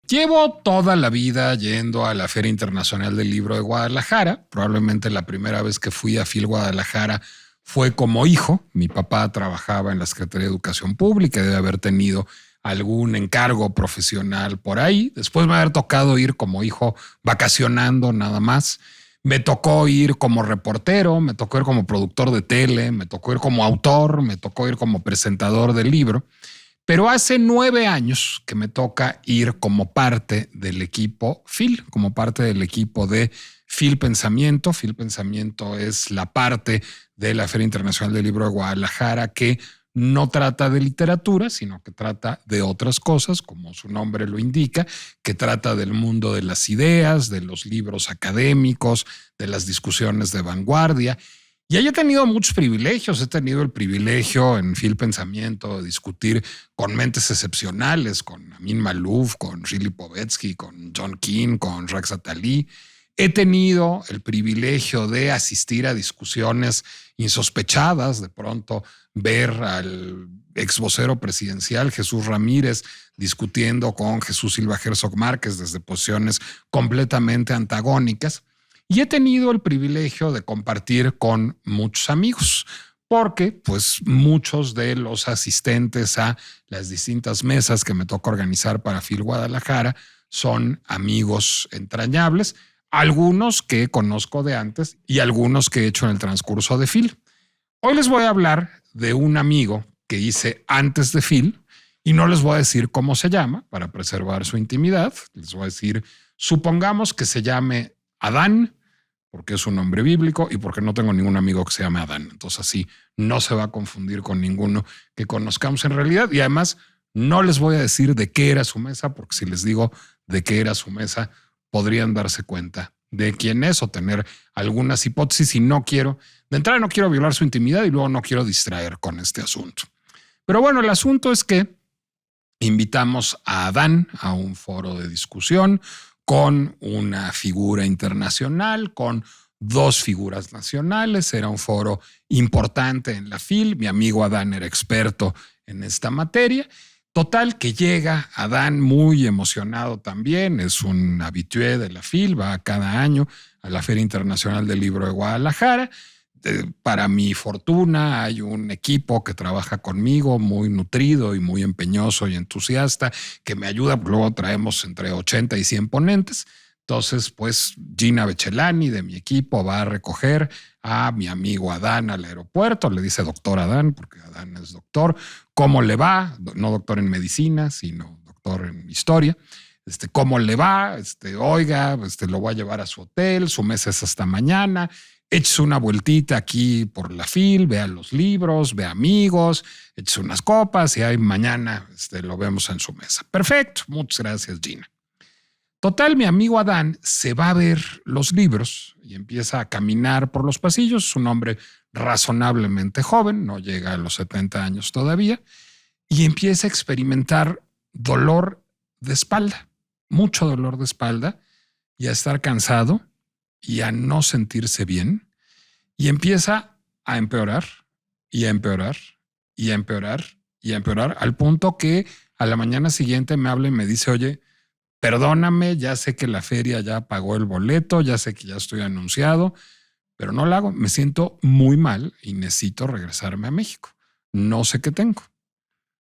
Llevo toda la vida yendo a la Feria Internacional del Libro de Guadalajara. Probablemente la primera vez que fui a FIL Guadalajara fue como hijo. Mi papá trabajaba en la Secretaría de Educación Pública y debe haber tenido algún encargo profesional por ahí. Después me haber tocado ir como hijo vacacionando nada más. Me tocó ir como reportero, me tocó ir como productor de tele, me tocó ir como autor, me tocó ir como presentador del libro. Pero hace 9 años que me toca ir como parte del equipo FIL, como parte del equipo de FIL Pensamiento. FIL Pensamiento es la parte de la Feria Internacional del Libro de Guadalajara que no trata de literatura, sino que trata de otras cosas, como su nombre lo indica, que trata del mundo de las ideas, de los libros académicos, de las discusiones de vanguardia. Y ahí he tenido muchos privilegios. He tenido el privilegio en FIL Pensamiento de discutir con mentes excepcionales, con Amin Maalouf, con Shirley Povetsky, con John Keane, con Rex Attali. He tenido el privilegio de asistir a discusiones insospechadas, de pronto ver al ex vocero presidencial Jesús Ramírez discutiendo con Jesús Silva Herzog Márquez desde posiciones completamente antagónicas. Y he tenido el privilegio de compartir con muchos amigos, porque pues muchos de los asistentes a las distintas mesas que me toca organizar para FIL Guadalajara son amigos entrañables, algunos que conozco de antes y algunos que he hecho en el transcurso de FIL. Hoy les voy a hablar de un amigo que hice antes de FIL y no les voy a decir cómo se llama para preservar su intimidad. Les voy a decir, supongamos que se llame Adán, porque es un nombre bíblico y porque no tengo ningún amigo que se llame Adán. Entonces así no se va a confundir con ninguno que conozcamos en realidad. Y además no les voy a decir de qué era su mesa, porque si les digo de qué era su mesa, podrían darse cuenta de quién es o tener algunas hipótesis. Y no quiero, de entrada no quiero violar su intimidad y luego no quiero distraer con este asunto. Pero bueno, el asunto es que invitamos a Adán a un foro de discusión con una figura internacional, con 2 figuras nacionales. Era un foro importante en la FIL. Mi amigo Adán era experto en esta materia. Total que llega Adán muy emocionado también. Es un habitué de la FIL, va cada año a la Feria Internacional del Libro de Guadalajara. Para mi fortuna hay un equipo que trabaja conmigo muy nutrido y muy empeñoso y entusiasta que me ayuda. Luego traemos entre 80 y 100 ponentes. Entonces, pues Gina Bechelani de mi equipo va a recoger a mi amigo Adán al aeropuerto. Le dice doctor Adán porque Adán es doctor. ¿Cómo le va? No doctor en medicina, sino doctor en historia. ¿Cómo le va? Oiga, lo voy a llevar a su hotel. Su mesa es hasta mañana. Échese una vueltita aquí por la FIL, vea los libros, vea amigos, échese unas copas y ahí mañana lo vemos en su mesa. Perfecto, muchas gracias, Gina. Total, mi amigo Adán se va a ver los libros y empieza a caminar por los pasillos. Es un hombre razonablemente joven, no llega a los 70 años todavía, y empieza a experimentar dolor de espalda, mucho dolor de espalda, y a estar cansado y a no sentirse bien, y empieza a empeorar y a empeorar y a empeorar y a empeorar al punto que a la mañana siguiente me habla y me dice, oye, perdóname, ya sé que la feria ya pagó el boleto, ya sé que ya estoy anunciado, pero no lo hago, me siento muy mal y necesito regresarme a México. No sé qué tengo.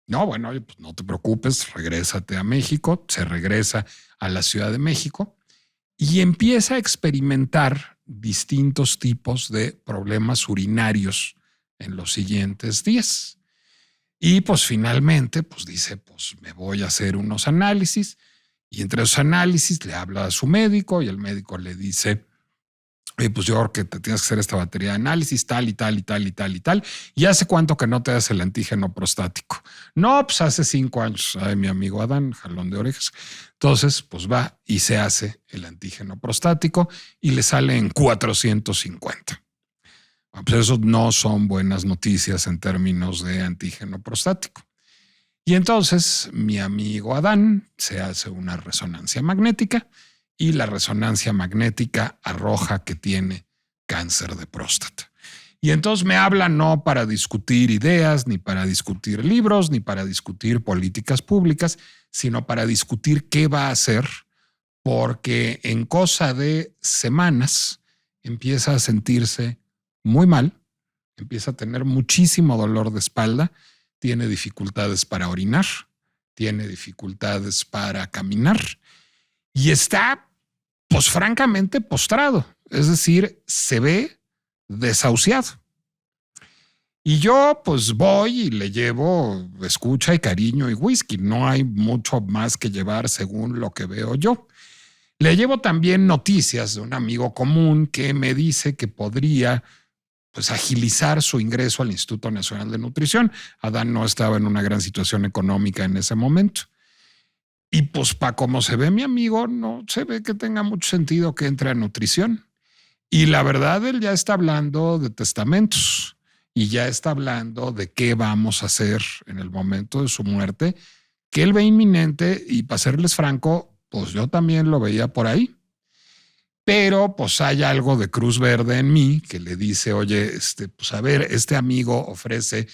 No, bueno, pues no te preocupes, regrésate a México. Se regresa a la Ciudad de México y empieza a experimentar distintos tipos de problemas urinarios en los siguientes días. Y pues finalmente, pues dice, pues me voy a hacer unos análisis. Y entre esos análisis le habla a su médico y el médico le dice, pues yo creo que te tienes que hacer esta batería de análisis, tal y tal y tal y tal y tal. ¿Y hace cuánto que no te das el antígeno prostático? No, pues hace 5 años. Ay, mi amigo Adán, jalón de orejas. Entonces, pues va y se hace el antígeno prostático y le sale en 450. Pues eso no son buenas noticias en términos de antígeno prostático. Y entonces mi amigo Adán se hace una resonancia magnética y la resonancia magnética arroja que tiene cáncer de próstata. Y entonces me habla no para discutir ideas, ni para discutir libros, ni para discutir políticas públicas, sino para discutir qué va a hacer, porque en cosa de semanas empieza a sentirse muy mal, empieza a tener muchísimo dolor de espalda, tiene dificultades para orinar, tiene dificultades para caminar y está, pues francamente, postrado. Es decir, se ve desahuciado. Y yo pues voy y le llevo escucha y cariño y whisky. No hay mucho más que llevar según lo que veo yo. Le llevo también noticias de un amigo común que me dice que podría pues agilizar su ingreso al Instituto Nacional de Nutrición. Adán no estaba en una gran situación económica en ese momento. Y pues para como se ve mi amigo, no se ve que tenga mucho sentido que entre a nutrición. Y la verdad, él ya está hablando de testamentos y ya está hablando de qué vamos a hacer en el momento de su muerte, que él ve inminente y para serles franco, pues yo también lo veía por ahí. Pero pues hay algo de Cruz Verde en mí que le dice, oye, pues a ver, este amigo ofrece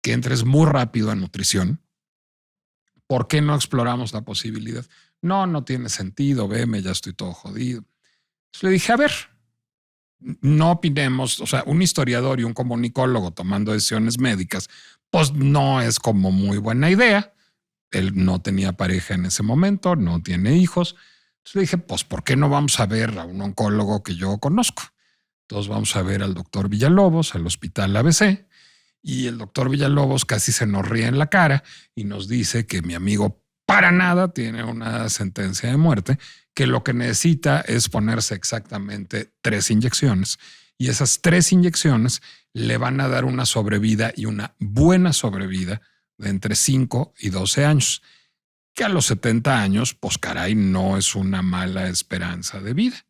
que entres muy rápido a nutrición. ¿Por qué no exploramos la posibilidad? No, no tiene sentido, veme, ya estoy todo jodido. Entonces le dije, a ver, no opinemos, o sea, un historiador y un comunicólogo tomando decisiones médicas, pues no es como muy buena idea. Él no tenía pareja en ese momento, no tiene hijos. Entonces le dije, pues, ¿por qué no vamos a ver a un oncólogo que yo conozco? Entonces vamos a ver al doctor Villalobos, al hospital ABC, y el doctor Villalobos casi se nos ríe en la cara y nos dice que mi amigo para nada tiene una sentencia de muerte, que lo que necesita es ponerse exactamente 3 inyecciones y esas 3 inyecciones le van a dar una sobrevida y una buena sobrevida de entre 5 y 12 años, que a los 70 años, pues caray, no es una mala esperanza de vida.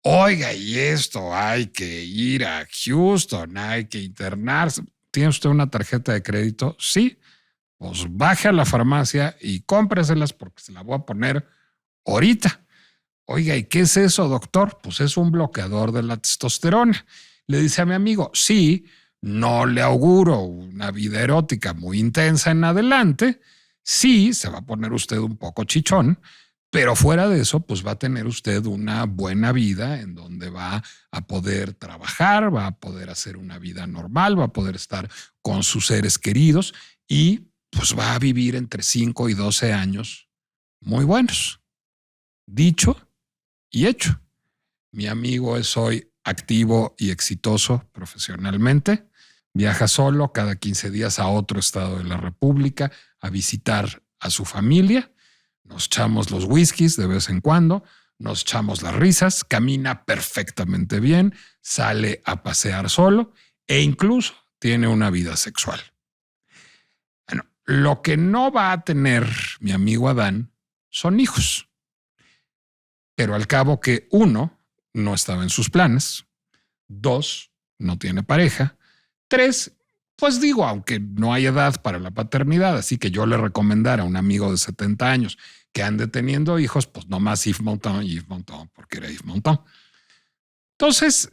Oiga, y esto, hay que ir a Houston, hay que internarse. ¿Tiene usted una tarjeta de crédito? Sí. Pues baje a la farmacia y cómpreselas porque se la voy a poner ahorita. Oiga, ¿y qué es eso, doctor? Pues es un bloqueador de la testosterona. Le dice a mi amigo, sí, no le auguro una vida erótica muy intensa en adelante. Sí, se va a poner usted un poco chichón, pero fuera de eso, pues va a tener usted una buena vida en donde va a poder trabajar, va a poder hacer una vida normal, va a poder estar con sus seres queridos y pues va a vivir entre 5 y 12 años muy buenos. Dicho y hecho. Mi amigo es hoy activo y exitoso profesionalmente. Viaja solo cada 15 días a otro estado de la República a visitar a su familia. Nos echamos los whiskies de vez en cuando, nos echamos las risas, camina perfectamente bien, sale a pasear solo e incluso tiene una vida sexual. Bueno, lo que no va a tener mi amigo Adán son hijos. Pero al cabo que 1, no estaba en sus planes, 2, no tiene pareja, 3, pues digo, aunque no hay edad para la paternidad, así que yo le recomendara a un amigo de 70 años que ande teniendo hijos, pues nomás Yves Montand y Yves Montand, porque era Yves Montand. Entonces,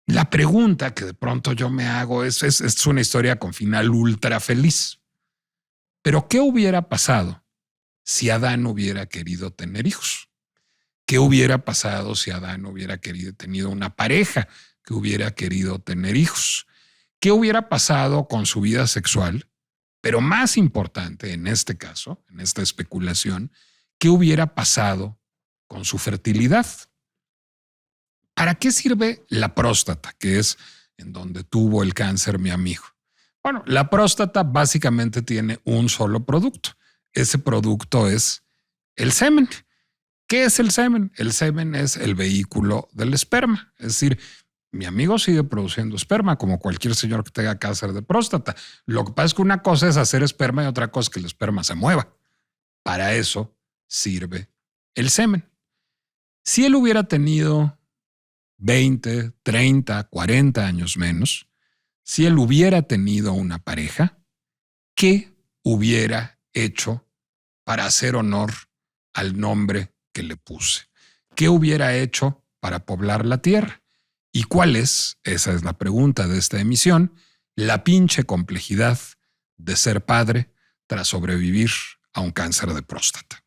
la pregunta que de pronto yo me hago es una historia con final ultra feliz. Pero ¿qué hubiera pasado si Adán hubiera querido tener hijos? ¿Qué hubiera pasado si Adán hubiera tenido una pareja que hubiera querido tener hijos? ¿Qué hubiera pasado con su vida sexual? Pero más importante en este caso, en esta especulación, ¿qué hubiera pasado con su fertilidad? ¿Para qué sirve la próstata, que es en donde tuvo el cáncer mi amigo? Bueno, la próstata básicamente tiene un solo producto. Ese producto es el semen. ¿Qué es el semen? El semen es el vehículo del esperma. Es decir, mi amigo sigue produciendo esperma como cualquier señor que tenga cáncer de próstata. Lo que pasa es que una cosa es hacer esperma y otra cosa es que el esperma se mueva. Para eso sirve el semen. Si él hubiera tenido 20, 30, 40 años menos, si él hubiera tenido una pareja, ¿qué hubiera hecho para hacer honor al nombre que le puse? ¿Qué hubiera hecho para poblar la tierra? ¿Y cuál es? Esa es la pregunta de esta emisión. La pinche complejidad de ser padre tras sobrevivir a un cáncer de próstata.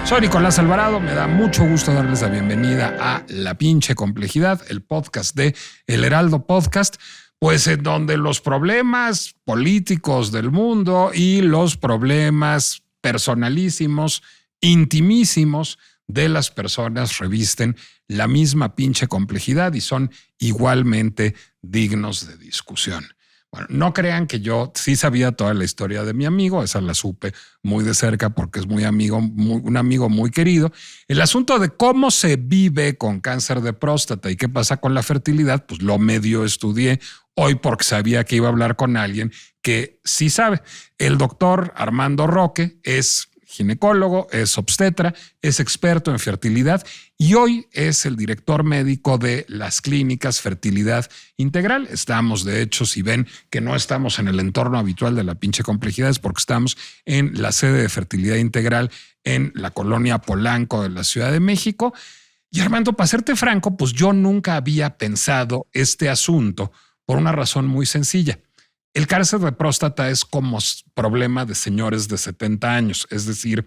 Soy Nicolás Alvarado, me da mucho gusto darles la bienvenida a La Pinche Complejidad, el podcast de El Heraldo Podcast, pues en donde los problemas políticos del mundo y los problemas personalísimos, intimísimos de las personas revisten la misma pinche complejidad y son igualmente dignos de discusión. Bueno, no crean que yo sí sabía toda la historia de mi amigo, esa la supe muy de cerca porque es un amigo muy querido. El asunto de cómo se vive con cáncer de próstata y qué pasa con la fertilidad, pues lo medio estudié hoy porque sabía que iba a hablar con alguien que sí sabe. El doctor Armando Roque es ginecólogo, es obstetra, es experto en fertilidad y hoy es el director médico de las clínicas Fertilidad Integral. Estamos, de hecho, si ven que no estamos en el entorno habitual de la pinche complejidad, es porque estamos en la sede de Fertilidad Integral en la colonia Polanco de la Ciudad de México. Y Armando, para serte franco, pues yo nunca había pensado este asunto por una razón muy sencilla. El cáncer de próstata es como problema de señores de 70 años, es decir,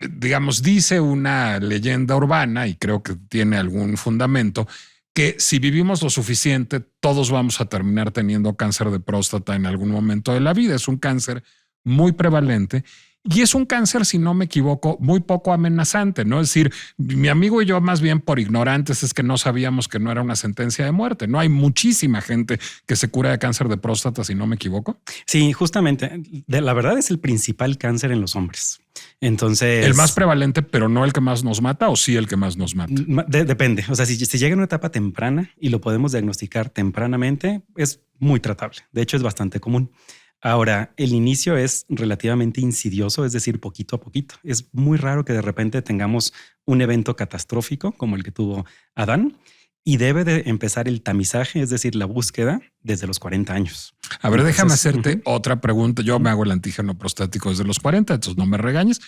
digamos, dice una leyenda urbana, y creo que tiene algún fundamento, que si vivimos lo suficiente, todos vamos a terminar teniendo cáncer de próstata en algún momento de la vida. Es un cáncer muy prevalente y es un cáncer, si no me equivoco, muy poco amenazante, ¿no? Es decir, mi amigo y yo más bien por ignorantes es que no sabíamos que no era una sentencia de muerte, ¿no? Hay muchísima gente que se cura de cáncer de próstata, si no me equivoco. Sí, justamente. La verdad es el principal cáncer en los hombres. Entonces... El más prevalente, pero no el que más nos mata, ¿o sí el que más nos mata? Depende. O sea, si llega en una etapa temprana y lo podemos diagnosticar tempranamente, es muy tratable. De hecho, es bastante común. Ahora, el inicio es relativamente insidioso, es decir, poquito a poquito. Es muy raro que de repente tengamos un evento catastrófico como el que tuvo Adán y debe de empezar el tamizaje, es decir, la búsqueda desde los 40 años. A ver, déjame hacerte otra pregunta. Yo me hago el antígeno prostático desde los 40, entonces no me regañes,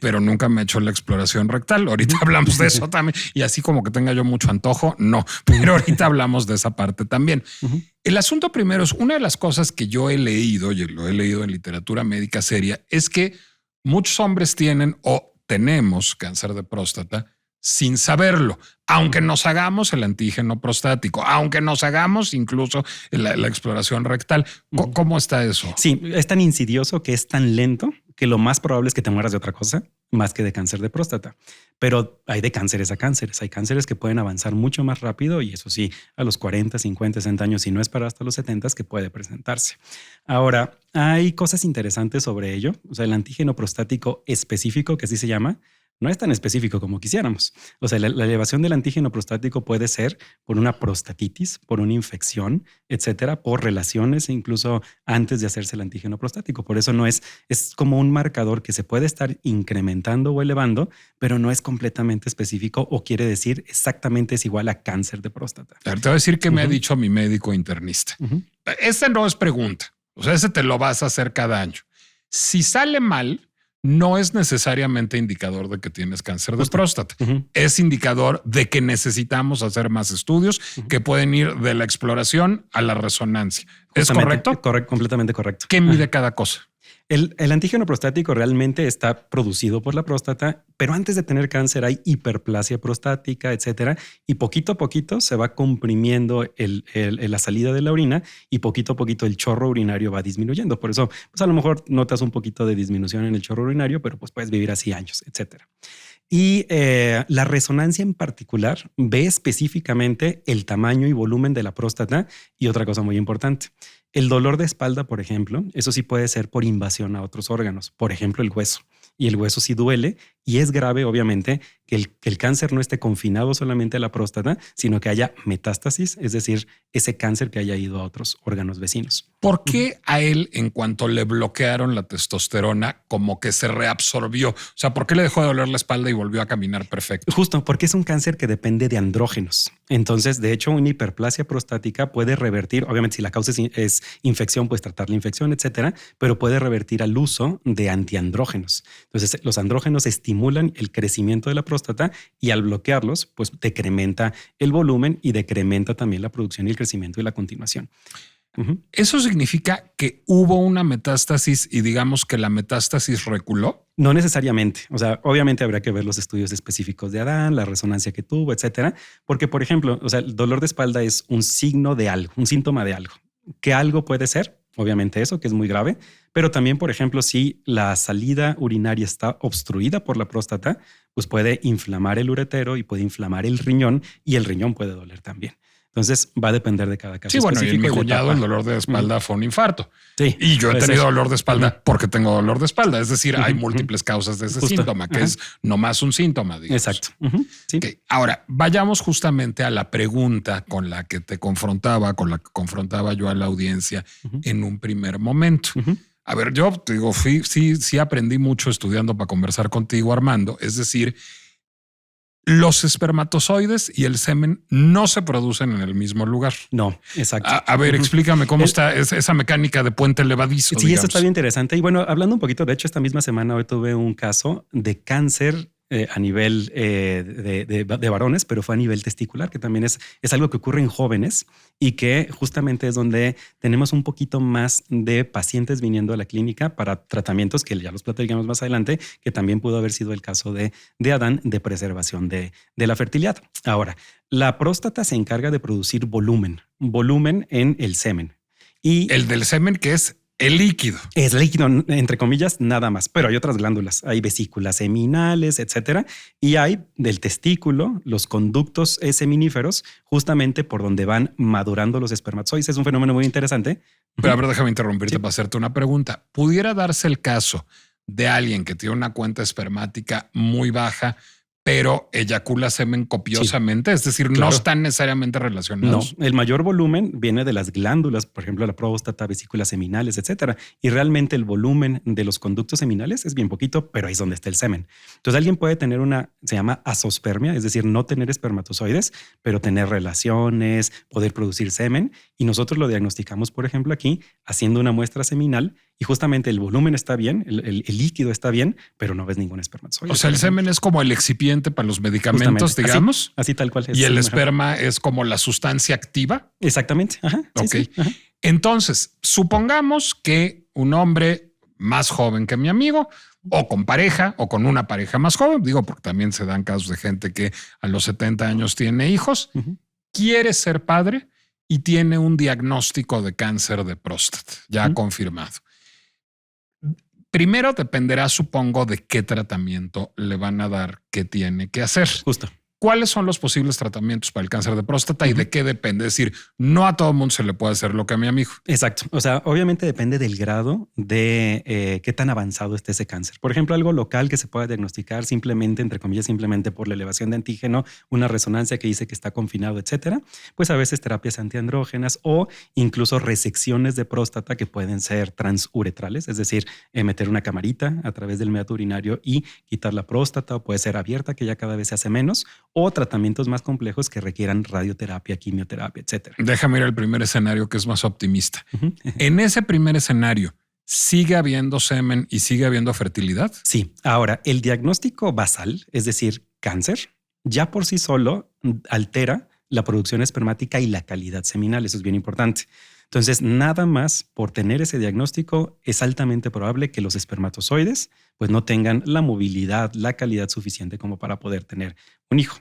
pero nunca me he hecho la exploración rectal. Ahorita hablamos de eso también. Y así como que tenga yo mucho antojo, no. Pero ahorita hablamos de esa parte también. El asunto primero es una de las cosas que yo he leído, y lo he leído en literatura médica seria, es que muchos hombres tienen o tenemos cáncer de próstata sin saberlo, aunque nos hagamos el antígeno prostático, aunque nos hagamos incluso la exploración rectal. ¿Cómo está eso? Sí, es tan insidioso que es tan lento que lo más probable es que te mueras de otra cosa más que de cáncer de próstata. Pero hay de cánceres a cánceres. Hay cánceres que pueden avanzar mucho más rápido y eso sí, a los 40, 50, 60 años, y no es para hasta los 70 que puede presentarse. Ahora, hay cosas interesantes sobre ello. O sea, el antígeno prostático específico, que así se llama, no es tan específico como quisiéramos. O sea, la elevación del antígeno prostático puede ser por una prostatitis, por una infección, etcétera, por relaciones, incluso antes de hacerse el antígeno prostático. Por eso no es como un marcador que se puede estar incrementando o elevando, pero no es completamente específico o quiere decir exactamente es igual a cáncer de próstata. Te voy a decir que me ha dicho mi médico internista. Esta no es pregunta. O sea, ese te lo vas a hacer cada año. Si sale mal, no es necesariamente indicador de que tienes cáncer de próstata. Es indicador de que necesitamos hacer más estudios que pueden ir de la exploración a la resonancia. ¿Es correcto? Correcto, completamente correcto. ¿Qué mide cada cosa? El antígeno prostático realmente está producido por la próstata, pero antes de tener cáncer hay hiperplasia prostática, etcétera, y poquito a poquito se va comprimiendo la salida de la orina y poquito a poquito el chorro urinario va disminuyendo. Por eso, pues a lo mejor notas un poquito de disminución en el chorro urinario, pero pues puedes vivir así años, etcétera. Y la resonancia en particular ve específicamente el tamaño y volumen de la próstata y otra cosa muy importante. El dolor de espalda, por ejemplo, eso sí puede ser por invasión a otros órganos, por ejemplo, el hueso. Y el hueso sí duele y es grave, obviamente, que el cáncer no esté confinado solamente a la próstata, sino que haya metástasis, es decir, ese cáncer que haya ido a otros órganos vecinos. ¿Por qué a él, en cuanto le bloquearon la testosterona, como que se reabsorbió? O sea, ¿por qué le dejó de doler la espalda y volvió a caminar perfecto? Justo porque es un cáncer que depende de andrógenos. Entonces, de hecho, una hiperplasia prostática puede revertir, obviamente, si la causa es infección, pues tratar la infección, etcétera, pero puede revertir al uso de antiandrógenos. Entonces, los andrógenos estimulan estimulan el crecimiento de la próstata y al bloquearlos, pues decrementa el volumen y decrementa también la producción y el crecimiento y la continuación. ¿Eso significa que hubo una metástasis y digamos que la metástasis reculó? No necesariamente. O sea, obviamente habría que ver los estudios específicos de Adán, la resonancia que tuvo, etcétera. Porque, por ejemplo, o sea, el dolor de espalda es un signo de algo, un síntoma de algo. ¿Qué algo puede ser? Obviamente eso, que es muy grave. Pero también, por ejemplo, si la salida urinaria está obstruida por la próstata, pues puede inflamar el uretero y puede inflamar el riñón y el riñón puede doler también. Entonces va a depender de cada caso. Sí, bueno, y en mi cuñado el dolor de espalda fue un infarto. Sí, y yo he tenido dolor de espalda porque tengo dolor de espalda. Es decir, hay múltiples causas de ese síntoma, que es nomás un síntoma, digamos. Exacto. Sí. Okay. Ahora, vayamos justamente a la pregunta con la que te confrontaba, con la que confrontaba yo a la audiencia en un primer momento. A ver, yo te digo, sí aprendí mucho estudiando para conversar contigo, Armando. Es decir, los espermatozoides y el semen no se producen en el mismo lugar. No, exacto. A ver, explícame cómo está esa mecánica de puente levadizo. Sí, eso está bien interesante. Y bueno, hablando un poquito, de hecho, esta misma semana hoy tuve un caso de cáncer a nivel de varones, pero fue a nivel testicular, que también es algo que ocurre en jóvenes y que justamente es donde tenemos un poquito más de pacientes viniendo a la clínica para tratamientos que ya los platicaremos más adelante, que también pudo haber sido el caso de Adán de preservación de la fertilidad. Ahora, la próstata se encarga de producir volumen en el semen. Y el del semen, que es el líquido. Es líquido, entre comillas, nada más, pero hay otras glándulas, hay vesículas seminales, etcétera, y hay del testículo los conductos seminíferos, justamente por donde van madurando los espermatozoides. Es un fenómeno muy interesante. Pero a ver, déjame interrumpirte para hacerte una pregunta. ¿Pudiera darse el caso de alguien que tiene una cuenta espermática muy baja, pero eyacula semen copiosamente? Sí. Es decir, claro, no están necesariamente relacionados. No, el mayor volumen viene de las glándulas, por ejemplo, la próstata, vesículas seminales, etcétera. Y realmente el volumen de los conductos seminales es bien poquito, pero ahí es donde está el semen. Entonces alguien puede tener se llama azospermia, es decir, no tener espermatozoides, pero tener relaciones, poder producir semen. Y nosotros lo diagnosticamos, por ejemplo, aquí haciendo una muestra seminal y justamente el volumen está bien, el líquido está bien, pero no ves ningún espermatozoide. O sea, el semen es como el excipiente para los medicamentos, justamente, digamos. Así tal cual. Y el esperma es como la sustancia activa. Exactamente. Ajá. Ok. Sí, ajá. Entonces, supongamos que un hombre más joven que mi amigo, o con pareja, o con una pareja más joven, digo, porque también se dan casos de gente que a los 70 años tiene hijos, quiere ser padre y tiene un diagnóstico de cáncer de próstata ya confirmado. Primero dependerá, supongo, de qué tratamiento le van a dar, qué tiene que hacer. Justo. ¿Cuáles son los posibles tratamientos para el cáncer de próstata y de qué depende? Es decir, no a todo el mundo se le puede hacer lo que a mi amigo. Exacto. O sea, obviamente depende del grado de qué tan avanzado esté ese cáncer. Por ejemplo, algo local que se pueda diagnosticar simplemente, entre comillas, simplemente por la elevación de antígeno, una resonancia que dice que está confinado, etcétera. Pues a veces terapias antiandrógenas o incluso resecciones de próstata que pueden ser transuretrales, es decir, meter una camarita a través del meato urinario y quitar la próstata, o puede ser abierta, que ya cada vez se hace menos, o tratamientos más complejos que requieran radioterapia, quimioterapia, etcétera. Déjame ir al primer escenario que es más optimista. En ese primer escenario, ¿sigue habiendo semen y sigue habiendo fertilidad? Sí. Ahora, el diagnóstico basal, es decir, cáncer, ya por sí solo altera la producción espermática y la calidad seminal. Eso es bien importante. Entonces, nada más por tener ese diagnóstico, es altamente probable que los espermatozoides pues no tengan la movilidad, la calidad suficiente como para poder tener un hijo.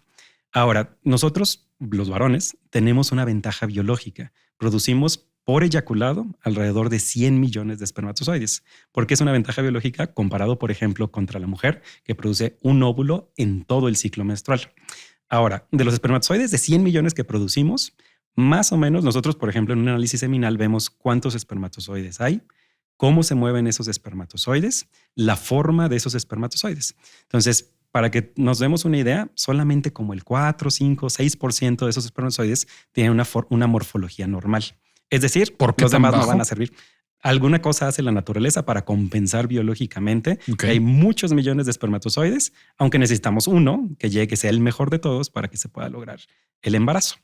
Ahora, nosotros, los varones, tenemos una ventaja biológica. Producimos por eyaculado alrededor de 100 millones de espermatozoides. ¿Por qué es una ventaja biológica? Comparado, por ejemplo, contra la mujer, que produce un óvulo en todo el ciclo menstrual. Ahora, de los espermatozoides de 100 millones que producimos, más o menos nosotros, por ejemplo, en un análisis seminal vemos cuántos espermatozoides hay, cómo se mueven esos espermatozoides, la forma de esos espermatozoides. Entonces, para que nos demos una idea, solamente como el 4, 5, 6% de esos espermatozoides tienen una morfología normal. Es decir, ¿por qué los demás bajo? no van a servir. Alguna cosa hace la naturaleza para compensar biológicamente. Okay. Hay muchos millones de espermatozoides, aunque necesitamos uno que llegue, que sea el mejor de todos para que se pueda lograr el embarazo.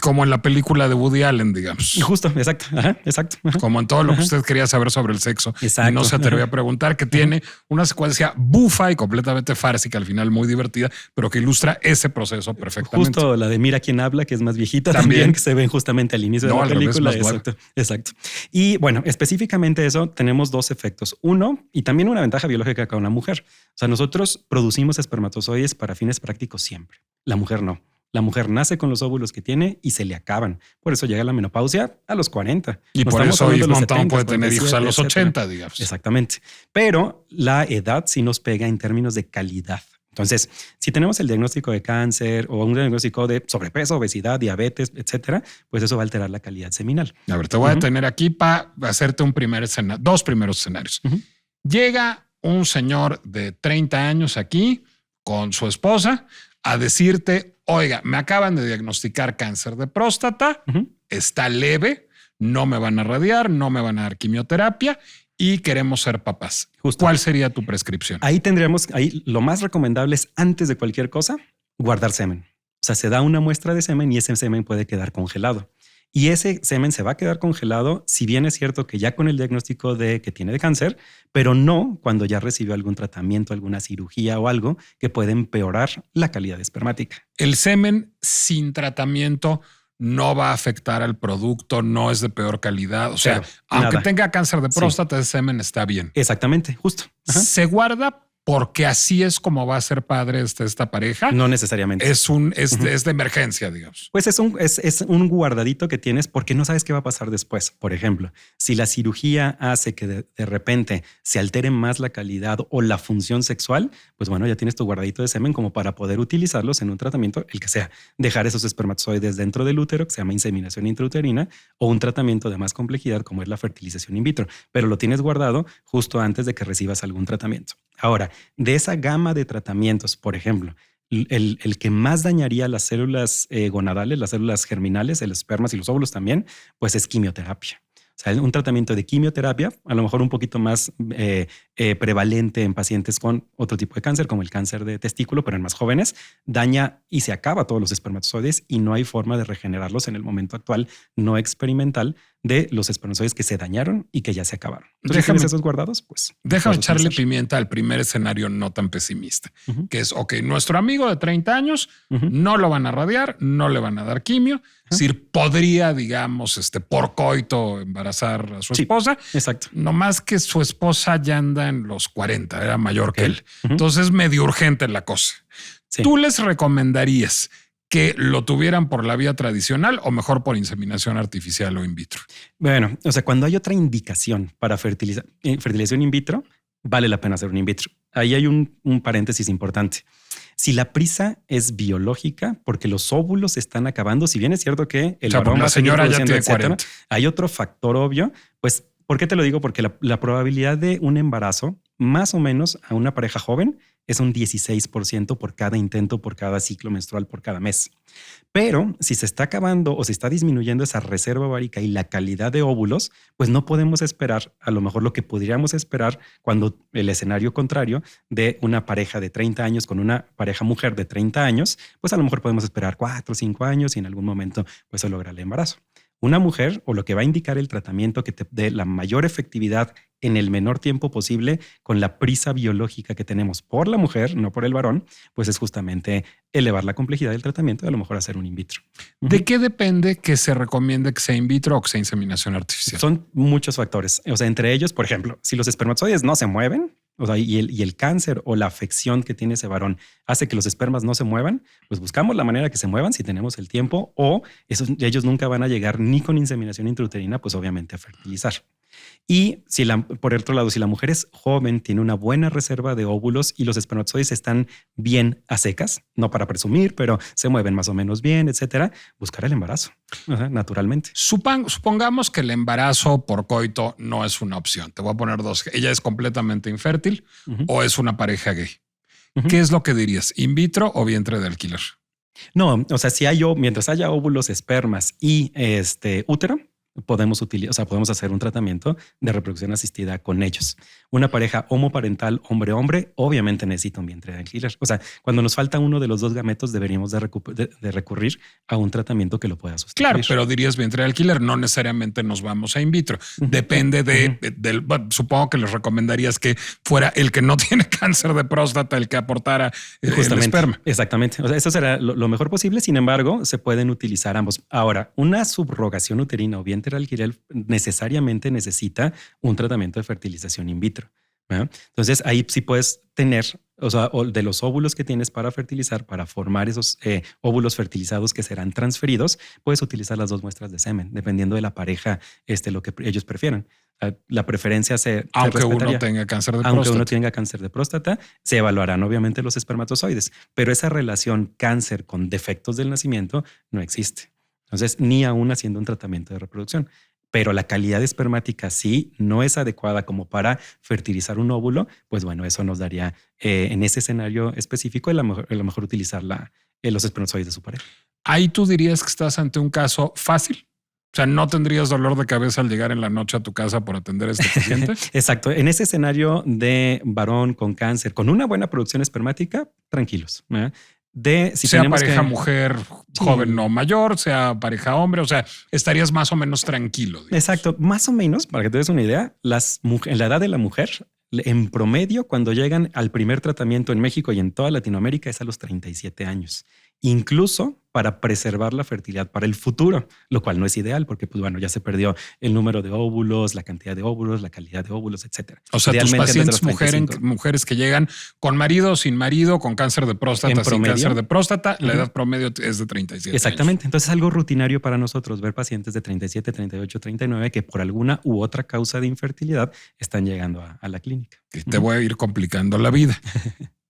Como en la película de Woody Allen, digamos. Justo, exacto. Ajá, exacto. Ajá. Como en todo lo que usted quería saber sobre el sexo. Exacto. Y no se atrevió a preguntar, que tiene una secuencia bufa y completamente fársica, al final muy divertida, pero que ilustra ese proceso perfectamente. Justo la de Mira quién habla, que es más viejita también, que se ven justamente al inicio de la película. Exacto, exacto. Y bueno, específicamente eso, tenemos dos efectos. Uno, y también una ventaja biológica con la mujer. O sea, nosotros producimos espermatozoides para fines prácticos siempre. La mujer no. La mujer nace con los óvulos que tiene y se le acaban. Por eso llega la menopausia a los 40. Y por eso Yves Montand puede tener hijos a los 80, digamos. Exactamente. Pero la edad sí nos pega en términos de calidad. Entonces, si tenemos el diagnóstico de cáncer o un diagnóstico de sobrepeso, obesidad, diabetes, etcétera, pues eso va a alterar la calidad seminal. A ver, te voy a detener aquí para hacerte un primer escenario, dos primeros escenarios. Llega un señor de 30 años aquí con su esposa a decirte, oiga, me acaban de diagnosticar cáncer de próstata, está leve, no me van a radiar, no me van a dar quimioterapia y queremos ser papás. Justo. ¿Cuál sería tu prescripción? Ahí lo más recomendable es, antes de cualquier cosa, guardar semen. O sea, se da una muestra de semen y ese semen puede quedar congelado. Y ese semen se va a quedar congelado, si bien es cierto que ya con el diagnóstico de que tiene de cáncer, pero no cuando ya recibió algún tratamiento, alguna cirugía o algo que puede empeorar la calidad espermática. El semen sin tratamiento no va a afectar al producto, no es de peor calidad. O sea, aunque tenga cáncer de próstata, ese semen está bien. Exactamente, justo. Ajá. Se guarda porque así es como va a ser padre esta pareja. No necesariamente. Es de emergencia, digamos. Pues es un guardadito que tienes porque no sabes qué va a pasar después. Por ejemplo, si la cirugía hace que de repente se altere más la calidad o la función sexual, pues bueno, ya tienes tu guardadito de semen como para poder utilizarlos en un tratamiento, el que sea. Dejar esos espermatozoides dentro del útero, que se llama inseminación intrauterina, o un tratamiento de más complejidad como es la fertilización in vitro. Pero lo tienes guardado justo antes de que recibas algún tratamiento. Ahora, de esa gama de tratamientos, por ejemplo, el que más dañaría las células gonadales, las células germinales, el espermas y los óvulos también, pues es quimioterapia. O sea, un tratamiento de quimioterapia, a lo mejor un poquito más prevalente en pacientes con otro tipo de cáncer, como el cáncer de testículo, pero en más jóvenes, daña y se acaba todos los espermatozoides y no hay forma de regenerarlos en el momento actual no experimental de los espermatozoides que se dañaron y que ya se acabaron. Entonces, ¿tienes esos guardados? Pues déjame echarle pimienta al primer escenario no tan pesimista, que es, ok, nuestro amigo de 30 años no lo van a radiar, no le van a dar quimio, es decir, podría, digamos, por coito embarazar a su esposa. Exacto. No más que su esposa ya anda en los 40, era mayor que él. Entonces, medio urgente la cosa. Sí. ¿Tú les recomendarías que lo tuvieran por la vía tradicional o mejor por inseminación artificial o in vitro? Bueno, o sea, cuando hay otra indicación para fertilización in vitro, vale la pena hacer un in vitro. Ahí hay un paréntesis importante. Si la prisa es biológica, porque los óvulos se están acabando, si bien es cierto que el varón la señora ya tiene 40. Hay otro factor obvio, pues, ¿por qué te lo digo? Porque la probabilidad de un embarazo, más o menos a una pareja joven, es un 16% por cada intento, por cada ciclo menstrual, por cada mes. Pero si se está acabando o se está disminuyendo esa reserva ovárica y la calidad de óvulos, pues no podemos esperar a lo mejor lo que podríamos esperar cuando el escenario contrario de una pareja de 30 años con una pareja mujer de 30 años, pues a lo mejor podemos esperar 4 o 5 años y en algún momento pues se logra el embarazo. Una mujer, o lo que va a indicar el tratamiento que te dé la mayor efectividad en el menor tiempo posible con la prisa biológica que tenemos por la mujer, no por el varón, pues es justamente elevar la complejidad del tratamiento y a lo mejor hacer un in vitro. ¿De qué depende que se recomiende que sea in vitro o que sea inseminación artificial? Son muchos factores. O sea, entre ellos, por ejemplo, si los espermatozoides no se mueven, o sea, y el cáncer o la afección que tiene ese varón hace que los espermas no se muevan, pues buscamos la manera que se muevan si tenemos el tiempo, o ellos nunca van a llegar ni con inseminación intrauterina, pues obviamente a fertilizar. Y por otro lado, si la mujer es joven, tiene una buena reserva de óvulos y los espermatozoides están bien a secas, no para presumir, pero se mueven más o menos bien, etcétera, buscar el embarazo, naturalmente. Supongamos que el embarazo por coito no es una opción. Te voy a poner dos. Ella es completamente infértil o es una pareja gay. ¿Qué es lo que dirías? ¿In vitro o vientre de alquiler? No, o sea, mientras haya óvulos, espermas y útero, podemos hacer un tratamiento de reproducción asistida con ellos. Una pareja homoparental hombre-hombre obviamente necesita un vientre de alquiler. O sea, cuando nos falta uno de los dos gametos deberíamos de recurrir a un tratamiento que lo pueda sustituir. Claro, pero dirías vientre de alquiler, no necesariamente nos vamos a in vitro. Depende bueno, supongo que les recomendarías que fuera el que no tiene cáncer de próstata el que aportara el esperma. Exactamente. O sea, eso será lo mejor posible. Sin embargo, se pueden utilizar ambos. Ahora, una subrogación uterina o vientre de alquiler necesariamente necesita un tratamiento de fertilización in vitro. ¿Verdad? Entonces, ahí sí puedes tener, o sea, de los óvulos que tienes para fertilizar, para formar esos óvulos fertilizados que serán transferidos, puedes utilizar las dos muestras de semen, dependiendo de la pareja, lo que ellos prefieran. La preferencia aunque uno tenga cáncer de próstata. Aunque uno tenga cáncer de próstata, se evaluarán obviamente los espermatozoides, pero esa relación cáncer con defectos del nacimiento no existe. Entonces, ni aún haciendo un tratamiento de reproducción. Pero la calidad espermática sí no es adecuada como para fertilizar un óvulo, pues bueno, eso nos daría en ese escenario específico a lo mejor utilizar los espermatozoides de su pareja. Ahí tú dirías que estás ante un caso fácil. O sea, no tendrías dolor de cabeza al llegar en la noche a tu casa por atender a este paciente. Exacto. En ese escenario de varón con cáncer, con una buena producción espermática, tranquilos. Si sea pareja mujer joven o mayor, sea pareja hombre, o sea, estarías más o menos tranquilo. Digamos. Exacto, más o menos, para que te des una idea, en la edad de la mujer, en promedio, cuando llegan al primer tratamiento en México y en toda Latinoamérica es a los 37 años. Incluso para preservar la fertilidad para el futuro, lo cual no es ideal porque, pues bueno, ya se perdió el número de óvulos, la cantidad de óvulos, la calidad de óvulos, etcétera. O sea, tus pacientes mujeres que llegan con marido, sin marido, con cáncer de próstata, sin cáncer de próstata, la edad promedio es de 37 Exactamente. años. Entonces es algo rutinario para nosotros ver pacientes de 37, 38, 39 que por alguna u otra causa de infertilidad están llegando a la clínica. Y te voy a ir complicando la vida.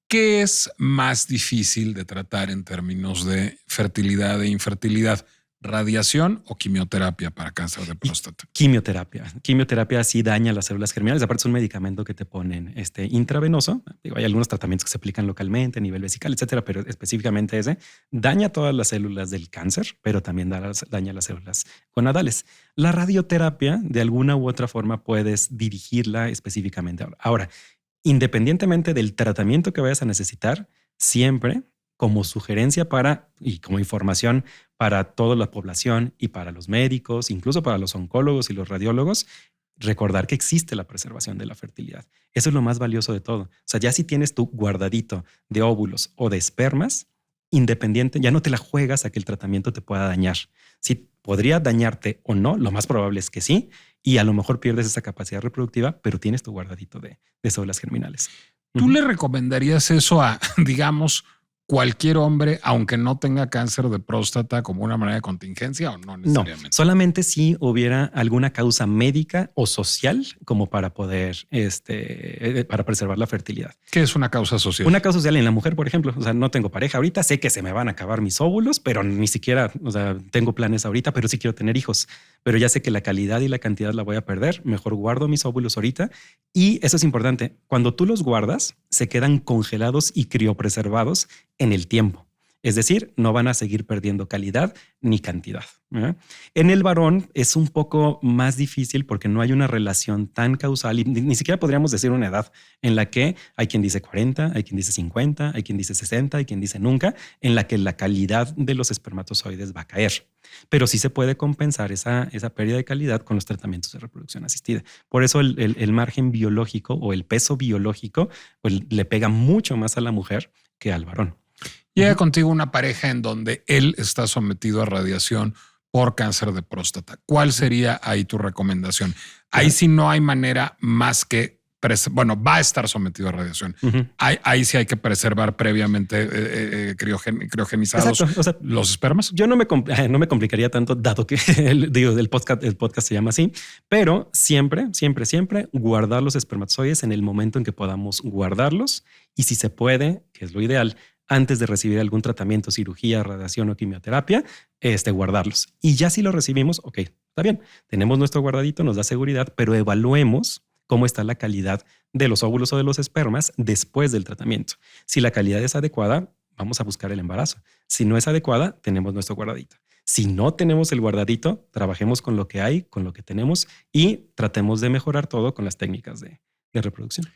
¿Qué es más difícil de tratar en términos de fertilidad e infertilidad? ¿Radiación o quimioterapia para cáncer de próstata? Quimioterapia. Quimioterapia sí daña las células germinales. Aparte es un medicamento que te ponen intravenoso. Hay algunos tratamientos que se aplican localmente a nivel vesical, etcétera, pero específicamente ese daña todas las células del cáncer, pero también daña las células gonadales. La radioterapia, de alguna u otra forma, puedes dirigirla específicamente. Ahora, independientemente del tratamiento que vayas a necesitar, siempre como sugerencia y como información para toda la población y para los médicos, incluso para los oncólogos y los radiólogos, recordar que existe la preservación de la fertilidad. Eso es lo más valioso de todo. O sea, ya si tienes tu guardadito de óvulos o de espermas, independiente, ya no te la juegas a que el tratamiento te pueda dañar. Si podría dañarte o no, lo más probable es que sí, y a lo mejor pierdes esa capacidad reproductiva, pero tienes tu guardadito de células germinales. ¿Tú le recomendarías eso a, digamos, cualquier hombre, aunque no tenga cáncer de próstata, como una manera de contingencia o no necesariamente? No, solamente si hubiera alguna causa médica o social como para poder, para preservar la fertilidad. ¿Qué es una causa social? Una causa social en la mujer, por ejemplo. O sea, no tengo pareja ahorita, sé que se me van a acabar mis óvulos, pero ni siquiera, o sea, tengo planes ahorita, pero sí quiero tener hijos. Pero ya sé que la calidad y la cantidad la voy a perder. Mejor guardo mis óvulos ahorita. Y eso es importante. Cuando tú los guardas, se quedan congelados y criopreservados en el tiempo. Es decir, no van a seguir perdiendo calidad ni cantidad. En el varón es un poco más difícil porque no hay una relación tan causal y ni siquiera podríamos decir una edad en la que hay quien dice 40, hay quien dice 50, hay quien dice 60, hay quien dice nunca, en la que la calidad de los espermatozoides va a caer. Pero sí se puede compensar esa pérdida de calidad con los tratamientos de reproducción asistida. Por eso el margen biológico o el peso biológico pues, le pega mucho más a la mujer que al varón. Llega contigo una pareja en donde él está sometido a radiación por cáncer de próstata. ¿Cuál sería ahí tu recomendación? Ahí sí no hay manera más que, va a estar sometido a radiación. Ahí sí hay que preservar previamente criogenizados. O sea, los espermas. Yo no me complicaría tanto, dado que el podcast se llama así, pero siempre guardar los espermatozoides en el momento en que podamos guardarlos y si se puede, que es lo ideal, antes de recibir algún tratamiento, cirugía, radiación o quimioterapia, guardarlos. Y ya si lo recibimos, ok, está bien, tenemos nuestro guardadito, nos da seguridad, pero evaluemos cómo está la calidad de los óvulos o de los espermas después del tratamiento. Si la calidad es adecuada, vamos a buscar el embarazo. Si no es adecuada, tenemos nuestro guardadito. Si no tenemos el guardadito, trabajemos con lo que hay, con lo que tenemos y tratemos de mejorar todo con las técnicas de reproducción.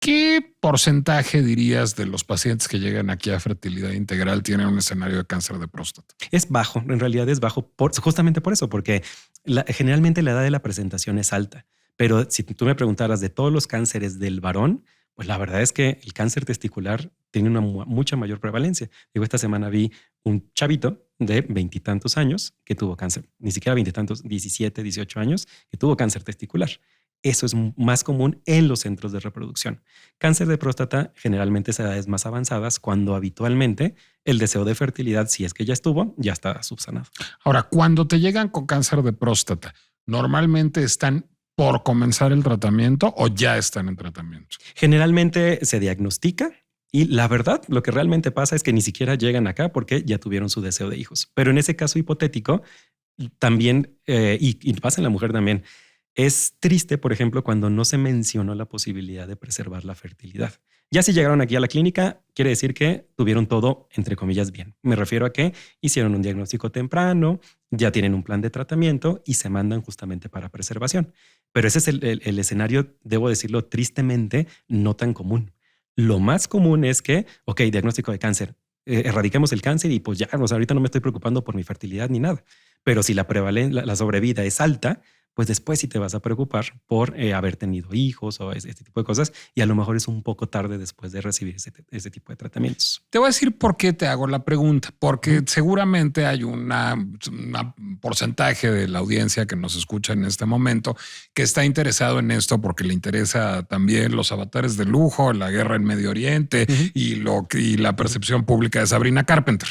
¿Qué porcentaje dirías de los pacientes que llegan aquí a fertilidad integral tienen un escenario de cáncer de próstata? Es bajo, en realidad es bajo justamente por eso, porque generalmente la edad de la presentación es alta. Pero si tú me preguntaras de todos los cánceres del varón, pues la verdad es que el cáncer testicular tiene una mucha mayor prevalencia. Digo, esta semana vi un chavito de 20 y tantos años que tuvo cáncer, ni siquiera 20 y tantos, 17, 18 años, que tuvo cáncer testicular. Eso es más común en los centros de reproducción. Cáncer de próstata generalmente es a edades más avanzadas cuando habitualmente el deseo de fertilidad, si es que ya estuvo, ya está subsanado. Ahora, cuando te llegan con cáncer de próstata, ¿normalmente están por comenzar el tratamiento o ya están en tratamiento? Generalmente se diagnostica y la verdad, lo que realmente pasa es que ni siquiera llegan acá porque ya tuvieron su deseo de hijos. Pero en ese caso hipotético, también, y pasa en la mujer también, es triste, por ejemplo, cuando no se mencionó la posibilidad de preservar la fertilidad. Ya si llegaron aquí a la clínica, quiere decir que tuvieron todo, entre comillas, bien. Me refiero a que hicieron un diagnóstico temprano, ya tienen un plan de tratamiento y se mandan justamente para preservación. Pero ese es el escenario, debo decirlo tristemente, no tan común. Lo más común es que, ok, diagnóstico de cáncer, erradiquemos el cáncer y pues ya, o sea, ahorita no me estoy preocupando por mi fertilidad ni nada. Pero si la sobrevida es alta, pues después sí te vas a preocupar por haber tenido hijos o este tipo de cosas y a lo mejor es un poco tarde después de recibir ese tipo de tratamientos. Te voy a decir por qué te hago la pregunta, porque seguramente hay un porcentaje de la audiencia que nos escucha en este momento que está interesado en esto porque le interesa también los avatares de lujo, la guerra en Medio Oriente y la percepción pública de Sabrina Carpenter.